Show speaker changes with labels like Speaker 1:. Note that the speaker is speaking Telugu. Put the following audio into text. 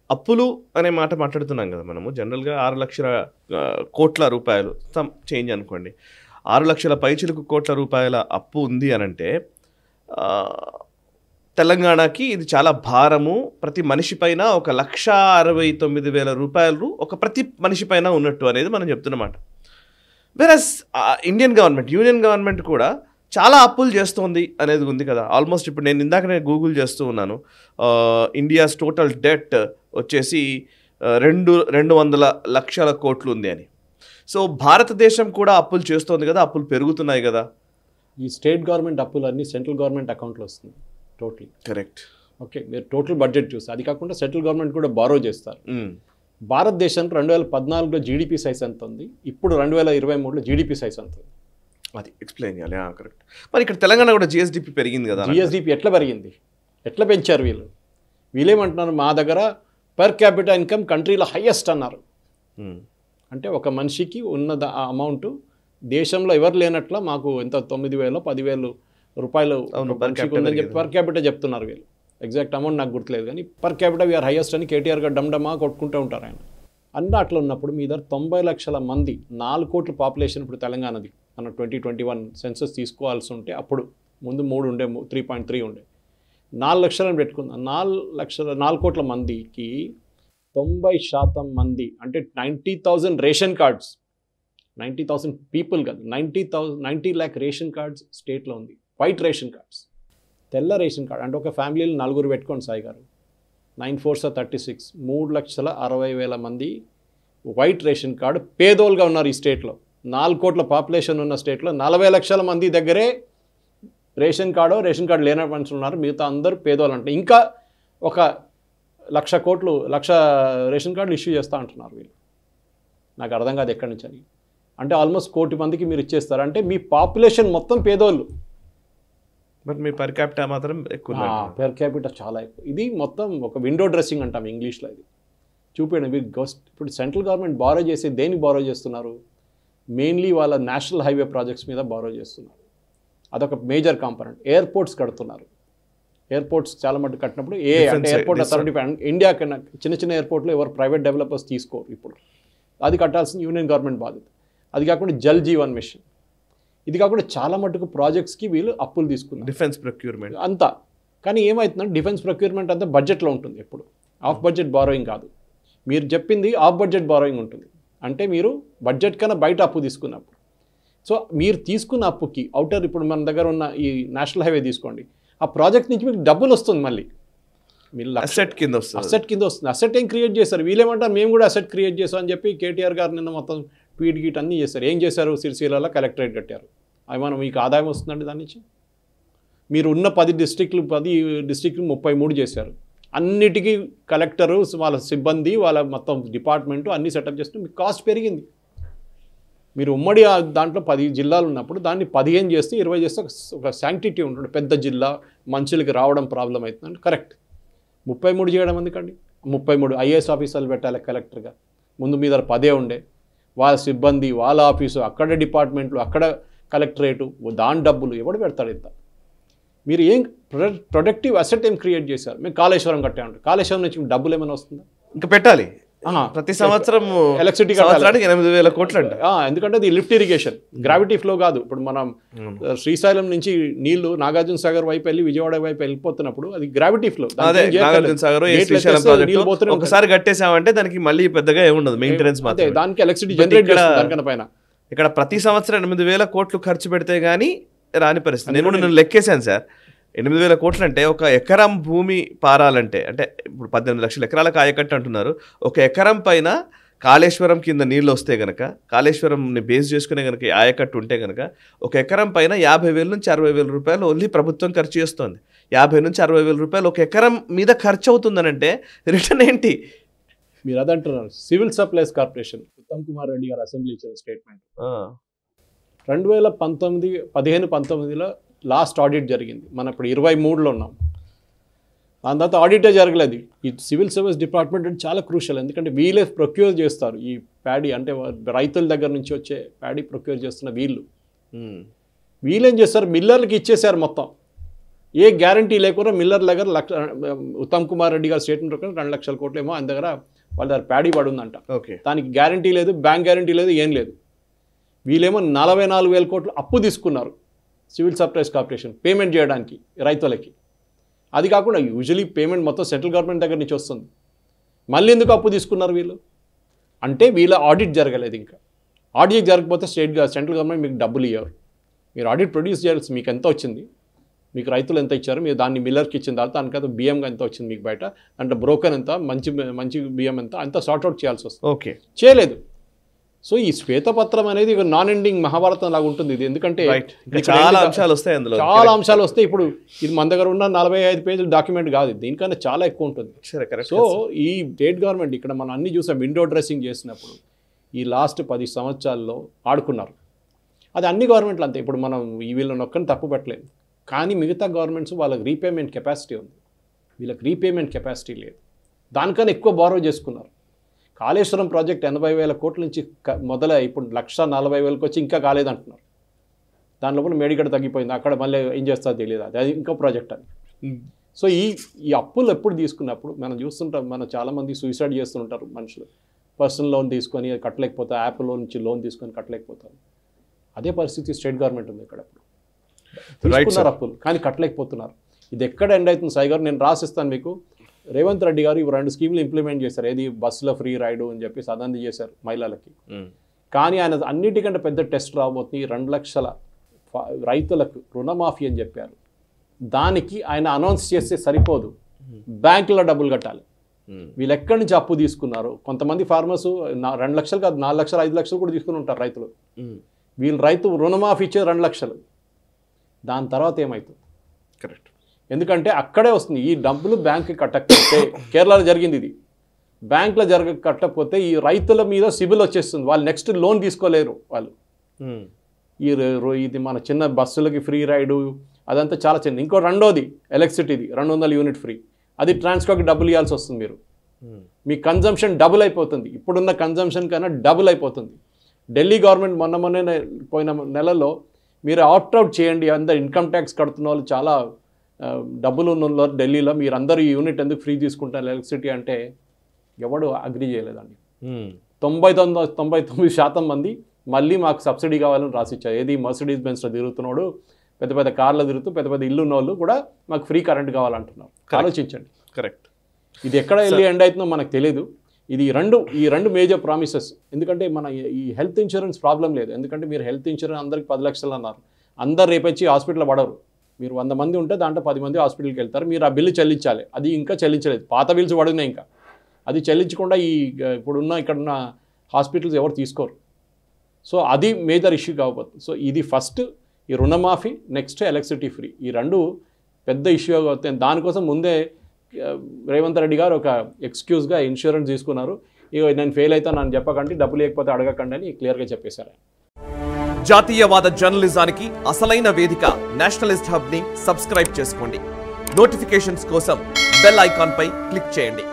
Speaker 1: అప్పులు అనే మాట మాట్లాడుతున్నాం కదా మనము. జనరల్‌గా 6,00,000 కోట్ల రూపాయలు చేంజ్ అనుకోండి. 6,00,000 పైచిలుకు కోట్ల రూపాయల అప్పు ఉంది అనంటే తెలంగాణకి ఇది చాలా భారము. ప్రతి మనిషి పైన ఒక 1,69,000 రూపాయలు ప్రతి మనిషి పైన ఉన్నట్టు అనేది మనం చెప్తున్నమాట. వేరస్ యూనియన్ గవర్నమెంట్ కూడా చాలా అప్పులు చేస్తోంది అనేది ఉంది కదా. ఆల్మోస్ట్ ఇప్పుడు నేను ఇందాకనే గూగుల్ చేస్తూ ఉన్నాను. ఇండియాస్ టోటల్ డెట్ వచ్చేసి 200 లక్షల కోట్లు ఉంది అని. సో భారతదేశం కూడా అప్పులు చేస్తోంది కదా, అప్పులు పెరుగుతున్నాయి కదా.
Speaker 2: ఈ స్టేట్ గవర్నమెంట్ అప్పులు అన్నీ సెంట్రల్ గవర్నమెంట్ అకౌంట్లో వస్తుంది టోటల్.
Speaker 1: కరెక్ట్.
Speaker 2: ఓకే, మీరు టోటల్ బడ్జెట్ చూస్తే అది కాకుండా సెంట్రల్ గవర్నమెంట్ కూడా బారో చేస్తారు. భారతదేశం 2014లో జీడిపి సైజ్ ఎంత ఉంది, ఇప్పుడు 2023లో జీడిపి సైజ్ ఎంత ఉంది,
Speaker 1: అది ఎక్స్ప్లెయిన్ చేయాలి. కరెక్ట్. మరి ఇక్కడ తెలంగాణ కూడా జిఎస్డిపి పెరిగింది కదా.
Speaker 2: జిఎస్డిపి ఎట్లా పెరిగింది, ఎట్లా పెంచారు వీళ్ళేమంటున్నారు, మా దగ్గర పర్ క్యాపిటల్ ఇన్కమ్ కంట్రీలో హైయెస్ట్ అన్నారు. అంటే ఒక మనిషికి ఉన్న అమౌంట్ దేశంలో ఎవరు లేనట్ల మాకు ఎంత 9,000 10,000 రూపాయలు ఉందని చెప్పి పర్ క్యాపిటల్ చెప్తున్నారు వీళ్ళు. ఎగ్జాక్ట్ అమౌంట్ నాకు గుర్తులేదు కానీ పర్ క్యాపిటల్ వీఆర్ హైయెస్ట్ అని కేటీఆర్ గారు డమ్డమా కొట్టుకుంటూ ఉంటారు ఆయన. అన్నీ అట్లా ఉన్నప్పుడు మీ దగ్గర 90 లక్షల మంది 4 కోట్ల పాపులేషన్ ఇప్పుడు తెలంగాణది మన 2021 సెన్సస్ తీసుకోవాల్సి ఉంటే అప్పుడు ముందు 3 ఉండే 3.3 ఉండే 4 లక్షలను పెట్టుకుందాం. 4 కోట్ల మందికి 90% మంది అంటే 90,000 రేషన్ కార్డ్స్, 90,000 పీపుల్ కాదు, 90 lakh రేషన్ కార్డ్స్ స్టేట్లో ఉంది. వైట్ రేషన్ కార్డ్స్, తెల్ల రేషన్ కార్డ్ అంటే ఒక ఫ్యామిలీలో 4 పెట్టుకోండి సాయి గారు, 9 4 36 3,60,000 మంది వైట్ రేషన్ కార్డు పేదోలుగా ఉన్నారు ఈ స్టేట్లో. 4 కోట్ల పాపులేషన్ ఉన్న స్టేట్లో 40 లక్షల మంది దగ్గరే రేషన్ కార్డు లేని మనుషులు ఉన్నారు. మిగతా అందరూ పేదోళ్ళు అంటే ఇంకా ఒక 1,00,000 రేషన్ కార్డులు ఇష్యూ చేస్తూ అంటున్నారు వీళ్ళు. నాకు అర్థం కాదు ఎక్కడి నుంచి అని. అంటే ఆల్మోస్ట్ 1 కోటి మందికి మీరు ఇచ్చేస్తారు అంటే మీ పాపులేషన్ మొత్తం పేదోళ్ళు.
Speaker 1: బట్ మీ పర్ క్యాపిటా మాత్రం ఎక్కువ.
Speaker 2: పర్ క్యాపిటా చాలా ఎక్కువ. ఇది మొత్తం ఒక విండో డ్రెస్సింగ్ అంటాం ఇంగ్లీష్లో. ఇది చూపించండి. ఇప్పుడు సెంట్రల్ గవర్నమెంట్ బారో చేసి దేనికి బారో చేస్తున్నారు, మెయిన్లీ వాళ్ళ నేషనల్ హైవే ప్రాజెక్ట్స్ మీద బారో చేస్తున్నారు. అదొక మేజర్ కాంపనెంట్. ఎయిర్పోర్ట్స్ కడుతున్నారు. ఎయిర్పోర్ట్స్ చాలా మటుకు కట్టినప్పుడు అంటే ఎయిర్పోర్ట్ అథారిటీ ఇండియా కన్నా చిన్న ఎయిర్పోర్ట్లో ఎవరు ప్రైవేట్ డెవలపర్స్ తీసుకోరు. ఇప్పుడు అది కట్టాల్సిన యూనియన్ గవర్నమెంట్ బాధ్యత. అది కాకుండా జల్ జీవన్ మిషన్, ఇది కాకుండా చాలా మటుకు ప్రాజెక్ట్స్కి వీళ్ళు అప్పులు తీసుకున్నారు.
Speaker 1: డిఫెన్స్ ప్రొక్యూర్మెంట్
Speaker 2: అంతా. కానీ ఏమవుతుందంటే డిఫెన్స్ ప్రొక్యూర్మెంట్ అంతా బడ్జెట్లో ఉంటుంది, ఎప్పుడు ఆఫ్ బడ్జెట్ బారోయింగ్ కాదు. మీరు చెప్పింది ఆఫ్ బడ్జెట్ బారోయింగ్ ఉంటుంది. అంటే మీరు బడ్జెట్ కన్నా బయట అప్పు తీసుకున్నప్పుడు. సో మీరు తీసుకున్న అప్పుకి అవుటర్ ఇప్పుడు మన దగ్గర ఉన్న ఈ నేషనల్ హైవే తీసుకోండి, ఆ ప్రాజెక్ట్ నుంచి మీకు డబ్బులు వస్తుంది. మళ్ళీ మీరు
Speaker 1: అసెట్ కింద వస్తుంది.
Speaker 2: అసెట్ ఏం క్రియేట్ చేస్తారు వీళ్ళేమంటారు, మేము కూడా అసెట్ క్రియేట్ చేస్తాం అని చెప్పి కేటీఆర్ గారు నిన్న మొత్తం ట్వీట్ గీట్ అన్నీ చేస్తారు. ఏం చేశారు, సిరిసిల్లలో కలెక్టరేట్ కట్టారు. ఏమన్నా మీకు ఆదాయం వస్తుందండి దాని నుంచి? మీరు ఉన్న 10 డిస్ట్రిక్ట్లు 33 చేశారు. అన్నిటికీ కలెక్టరు వాళ్ళ సిబ్బంది వాళ్ళ మొత్తం డిపార్ట్మెంటు అన్నీ సెటప్ చేస్తే మీకు కాస్ట్ పెరిగింది. మీరు ఉమ్మడి దాంట్లో 10 జిల్లాలు ఉన్నప్పుడు దాన్ని 15 చేస్తే 20 చేస్తే ఒక శాంక్టిటీ ఉంటుంది. పెద్ద జిల్లా మనుషులకి రావడం ప్రాబ్లం అవుతుందంటే కరెక్ట్. 33 చేయడం ఎందుకండి? 33 ఐఏఎస్ ఆఫీసర్లు పెట్టాలి కలెక్టర్గా. ముందు మీద 10 ఉండే. వాళ్ళ సిబ్బంది వాళ్ళ ఆఫీసు అక్కడ డిపార్ట్మెంట్లు అక్కడ కలెక్టరేటు దాని డబ్బులు ఎవడు పెడతాడు ఇంత? మీరు ఏం ప్రొడక్టివ్ అసెట్ ఏం క్రియేట్ చేశారు? మేము కాళేశ్వరం కట్టామంటే కాళేశ్వరం నుంచి డబ్బులు ఏమైనా వస్తుందా?
Speaker 1: ఇంకా పెట్టాలి. ప్రతి సంవత్సరం
Speaker 2: ఎలక్ట్రిసిటీ
Speaker 1: 8,000 కోట్లు అంట.
Speaker 2: ఎందుకంటే అది లిఫ్ట్ ఇరిగేషన్, గ్రావిటీ ఫ్లో కాదు. ఇప్పుడు మనం శ్రీశైలం నుంచి నీళ్లు నాగార్జున సాగర్ వైపు వెళ్ళి విజయవాడ వైపు వెళ్ళిపోతున్నప్పుడు అది గ్రావిటీ ఫ్లో.
Speaker 1: ఒకసారి కట్టేసామంటే దానికి మళ్ళీ పెద్దగా ఏముండదు, మెయింటెనెన్స్ మాత్రం.
Speaker 2: దానికి ఎలక్ట్రిసిటీ జనరేట్ చేస్తుంది పైన.
Speaker 1: ఇక్కడ ప్రతి సంవత్సరం 8,000 కోట్లు ఖర్చు పెడితే గానీ రాని పరిస్థితి. నేను లెక్కేశాను సార్. 8,000 కోట్లు అంటే ఒక ఎకరం భూమి పారాలంటే, అంటే ఇప్పుడు 18 లక్షల ఎకరాలకు ఆయకట్టు అంటున్నారు. ఒక ఎకరం పైన కాళేశ్వరం కింద నీళ్ళు వస్తే కనుక, కాళేశ్వరంని బేస్ చేసుకునే కనుక ఆయకట్టు ఉంటే కనుక ఒక ఎకరం పైన 50,000 నుంచి 60,000 రూపాయలు ఓన్లీ ప్రభుత్వం ఖర్చు చేస్తుంది. 50,000 నుంచి 60,000 రూపాయలు ఒక ఎకరం మీద ఖర్చు అవుతుందనంటే రిటర్న్ ఏంటి?
Speaker 2: మీరు అదంటున్నారు. Civil supplies corporation Uttam Kumar Reddy గారు అసెంబ్లీ ఇచ్చిన స్టేట్మెంట్ 2015-19లో లాస్ట్ ఆడిట్ జరిగింది. మనం ఇప్పుడు 23లో ఉన్నాం. దాని తర్వాత ఆడిటే జరగలేదు. ఈ సివిల్ సర్వీస్ డిపార్ట్మెంట్ అంటే చాలా క్రూషియల్. ఎందుకంటే వీళ్ళే ప్రొక్యూర్ చేస్తారు ఈ ప్యాడీ, అంటే రైతుల దగ్గర నుంచి వచ్చే ప్యాడీ ప్రొక్యూర్ చేస్తున్న వీళ్ళేం చేస్తారు, మిల్లర్లకి ఇచ్చేసారు మొత్తం. ఏ గ్యారంటీ లేకుండా మిల్లర్ దగ్గర ఉత్తమ్ కుమార్ రెడ్డి గారు స్టేట్మెంట్ ప్రకారం 2 లక్షల కోట్లు ఏమో ఆయన దగ్గర వాళ్ళ దగ్గర ప్యాడీ పడి ఉందంట. దానికి గ్యారంటీ లేదు, బ్యాంక్ గ్యారంటీ లేదు, ఏం లేదు. వీళ్ళేమో 44,000 కోట్లు అప్పు తీసుకున్నారు సివిల్ సప్లైస్ కార్పొరేషన్ పేమెంట్ చేయడానికి రైతులకి. అది కాకుండా యూజువలీ పేమెంట్ మొత్తం సెంట్రల్ గవర్నమెంట్ దగ్గర నుంచి వస్తుంది. మళ్ళీ ఎందుకు అప్పు తీసుకున్నారు వీళ్ళు అంటే వీళ్ళ ఆడిట్ జరగలేదు. ఇంకా ఆడిట్ జరగకపోతే సెంట్రల్ గవర్నమెంట్ మీకు డబ్బులు ఇవ్వరు. మీరు ఆడిట్ ప్రొడ్యూస్ చేయాల్సి మీకు ఎంత వచ్చింది, మీకు రైతులు ఎంత ఇచ్చారు, మీరు దాన్ని మిల్లర్కి ఇచ్చిన తర్వాత దానికైతే బియ్యం ఎంత వచ్చింది మీకు బయట, అంటే బ్రోకన్ ఎంత, మంచి బియ్యం ఎంత, అంతా సార్ట్అవుట్ చేయాల్సి వస్తుంది. చేయలేదు. సో ఈ శ్వేతపత్రం అనేది నాన్ ఎండింగ్ మహాభారతం లాగా ఉంటుంది ఇది. ఎందుకంటే
Speaker 1: చాలా అంశాలు వస్తాయి అందులో,
Speaker 2: చాలా అంశాలు వస్తాయి. ఇప్పుడు ఇది మన దగ్గర ఉన్న 45 పేజీల డాక్యుమెంట్ కాదు, దీనికన్నా చాలా ఎక్కువ ఉంటుంది. సో ఈ స్టేట్ గవర్నమెంట్ ఇక్కడ మనం అన్ని చూసాం. విండో డ్రెస్సింగ్ చేసినప్పుడు ఈ లాస్ట్ 10 సంవత్సరాల్లో ఆడుకున్నారు. అది అన్ని గవర్నమెంట్లు అంతే. ఇప్పుడు మనం ఈ వీళ్ళని ఒక్కరిని తప్పు పెట్టలేదు, కానీ మిగతా గవర్నమెంట్స్ వాళ్ళకి రీపేమెంట్ కెపాసిటీ ఉంది, వీళ్ళకి రీపేమెంట్ కెపాసిటీ లేదు. దానికన్నా ఎక్కువ బారో చేసుకున్నారు. కాళేశ్వరం ప్రాజెక్ట్ 80,000 కోట్ల నుంచి మొదలై ఇప్పుడు 140,000 వచ్చి ఇంకా కాలేదంటున్నారు. దానిలో కూడా మేడిగడ తగ్గిపోయింది, అక్కడ మళ్ళీ ఏం చేస్తారో తెలియదు, అది ఇంకో ప్రాజెక్ట్ అని. సో ఈ అప్పులు ఎప్పుడు తీసుకున్నప్పుడు మనం చూస్తుంటాం, మనం చాలామంది సూసైడ్ చేస్తుంటారు మనుషులు. పర్సనల్ లోన్ తీసుకొని కట్టలేకపోతారు, యాప్లో నుంచి లోన్ తీసుకొని కట్టలేకపోతారు. అదే పరిస్థితి స్టేట్ గవర్నమెంట్ ఉంది ఇక్కడ. తీసుకున్నారు అప్పులు కానీ కట్టలేకపోతున్నారు. ఇది ఎక్కడ ఎండ్ అవుతుంది సాయి గారు? నేను రాసిస్తాను మీకు. రేవంత్ రెడ్డి గారు ఇవి 2 స్కీములు ఇంప్లిమెంట్ చేశారు. ఏది బస్సులో ఫ్రీ రైడు అని చెప్పి అదంతా చేశారు మహిళలకి. కానీ ఆయన అన్నిటికంటే పెద్ద టెస్ట్ రాబోతుంది. 2 లక్షల రైతులకు రుణమాఫీ అని చెప్పారు. దానికి ఆయన అనౌన్స్ చేస్తే సరిపోదు, బ్యాంకులో డబ్బులు కట్టాలి. వీళ్ళు ఎక్కడి నుంచి అప్పు తీసుకున్నారు? కొంతమంది ఫార్మర్స్ 2 లక్షలు కాదు 4 లక్షలు 5 లక్షలు కూడా తీసుకుని ఉంటారు రైతులు. వీళ్ళు రైతు రుణమాఫీ ఇచ్చేది 2 లక్షలు. దాని తర్వాత ఏమవుతుంది?
Speaker 1: కరెక్ట్.
Speaker 2: ఎందుకంటే అక్కడే వస్తుంది ఈ డబ్బులు బ్యాంక్కి కట్టకపోతే. కేరళలో జరిగింది ఇది. బ్యాంకులో కట్టకపోతే ఈ రైతుల మీద సిబిల్ వచ్చేస్తుంది, వాళ్ళు నెక్స్ట్ లోన్ తీసుకోలేరు వాళ్ళు. ఇది మన చిన్న బస్సులకి ఫ్రీ రైడు అదంతా చాలా చిన్న. ఇంకో రెండోది ఎలక్ట్రిసిటీది 200 యూనిట్ ఫ్రీ, అది ట్రాన్స్కోకి డబ్బులు ఇవ్వాల్సి వస్తుంది. మీరు మీ కన్జంప్షన్ డబుల్ అయిపోతుంది, ఇప్పుడున్న కన్జంప్షన్ కన్నా డబుల్ అయిపోతుంది. ఢిల్లీ గవర్నమెంట్ మొన్న పోయిన నెలలో మీరు అవుట్ చేయండి, అందరు ఇన్కమ్ ట్యాక్స్ కడుతున్న వాళ్ళు చాలా డబ్బులు ఉన్న ఢిల్లీలో మీరు అందరూ ఈ యూనిట్ ఎందుకు ఫ్రీ తీసుకుంటారు ఎలక్ట్రిసిటీ అంటే ఎవడు అగ్రీ చేయలేదండి. 99% మంది మళ్ళీ మాకు సబ్సిడీ కావాలని రాసిచ్చారు. ఏది మర్సిడీస్ బెంజ్లో తిరుగుతున్నాడు, పెద్ద పెద్ద కార్లు తిరుగుతూ పెద్ద పెద్ద ఇల్లు ఉన్న వాళ్ళు కూడా మాకు ఫ్రీ కరెంట్ కావాలంటున్నారు. ఆలోచించండి.
Speaker 1: కరెక్ట్.
Speaker 2: ఇది ఎక్కడ వెళ్ళి ఎండ్ అవుతుందో మనకు తెలియదు. ఇది ఈ రెండు మేజర్ ప్రామిసెస్. ఎందుకంటే మన ఈ హెల్త్ ఇన్సూరెన్స్ ప్రాబ్లం లేదు. ఎందుకంటే మీరు హెల్త్ ఇన్సూరెన్స్ అందరికి 10 లక్షలు అన్నారు. అందరు రేపొచ్చి హాస్పిటల్లో పడరు. మీరు 100 మంది ఉంటే దాంట్లో 10 మంది హాస్పిటల్కి వెళ్తారు. మీరు ఆ బిల్లు చెల్లించాలి. అది ఇంకా చెల్లించలేదు, పాత బిల్స్ పడున్నాయి. ఇంకా అది చెల్లించకుండా ఇక్కడున్న హాస్పిటల్స్ ఎవరు తీసుకోరు. సో అది మేజర్ ఇష్యూ కాబోతుంది. సో ఇది ఫస్ట్ ఈ రుణమాఫీ, నెక్స్ట్ ఎలక్ట్రిసిటీ ఫ్రీ, ఈ 2 పెద్ద ఇష్యూ అవుతాయి. దానికోసం ముందే రేవంత్ రెడ్డి గారు ఒక ఎక్స్క్యూజ్గా ఇన్సూరెన్స్ తీసుకున్నారు. ఇక నేను ఫెయిల్ అవుతాను అని చెప్పకండి, డబ్బులు లేకపోతే అడగకండి అని క్లియర్గా చెప్పేశారు.
Speaker 3: జాతీయవాద జర్నలిజానికి అసలైన వేదిక నేషనలిస్ట్ హబ్ ని సబ్స్క్రైబ్ చేసుకోండి. నోటిఫికేషన్స్ కోసం బెల్ ఐకాన్ పై క్లిక్ చేయండి.